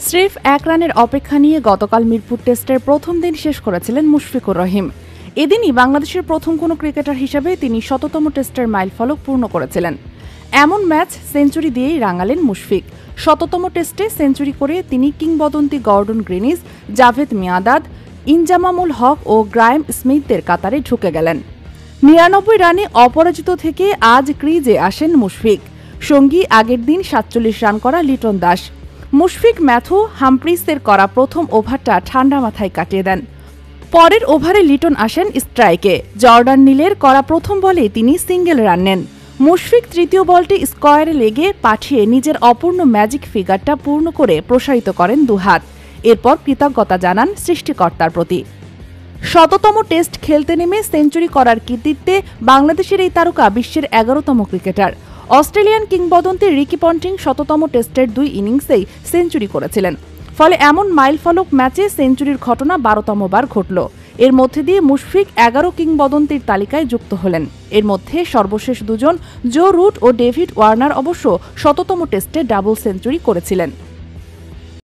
স্রেফ ১ রানের অপেক্ষা নিয়ে গতকাল মিরপুর টেস্টের প্রথম দিন শেষ করেছিলেন মুশফিকুর রহিম। এদিনই বাংলাদেশের প্রথম কোনো ক্রিকেটার হিসেবে তিনি শততম টেস্টের মাইলফলক পূর্ণ করেছিলেন। এমন ম্যাচ সেঞ্চুরি দিয়েই রাঙালেন মুশফিক। শততম টেস্টে সেঞ্চুরি করে তিনি কিংবদন্তি গর্ডন গ্রিনিজ, জাভেদ মিয়াঁদাদ, ইনজামামুল হক ও গ্রায়েম স্মিথদের কাতারে ঢুকে গেলেন। ৯৯ রানে অপরাজিত থেকে আজ ক্রিজে আসেন মুশফিক। সঙ্গী আগের দিন ৪৭ রান করা লিটন দাস। মুশফিক ম্যাথু হামপ্রিসের করা প্রথম ওভারটা ঠান্ডা মাথায় কাটিয়ে দেন। পরের ওভারে লিটন আসেন স্ট্রাইকে। জর্ডান নীলের করা প্রথম বলেই তিনি সিঙ্গেল রান নেন। মুশফিক তৃতীয় বলটি স্কোয়ারে লেগে পাঠিয়ে নিজের অপূর্ণ ম্যাজিক ফিগারটা পূর্ণ করে প্রসারিত করেন দুহাত। এরপর কৃতজ্ঞতা জানান সৃষ্টিকর্তার প্রতি। শততম টেস্ট খেলতে নেমে সেঞ্চুরি করার কৃতিত্বে বাংলাদেশের এই তারকা বিশ্বের ১১তম ক্রিকেটার। অস্ট্রেলিয়ান কিংবদন্তি রিকি পন্টিং শততম টেস্টের ২ ইনিংসেই সেঞ্চুরি করেছিলেন। ফলে এমন মাইলফলক ম্যাচে সেঞ্চুরির ঘটনা ১২তম বার ঘটল। এর মধ্যে দিয়ে মুশফিক ১১ কিংবদন্তির তালিকায় যুক্ত হলেন। এর মধ্যে সর্বশেষ দুজন জো রুট ও ডেভিড ওয়ার্নার অবশ্য শততম টেস্টে ডাবল সেঞ্চুরি করেছিলেন।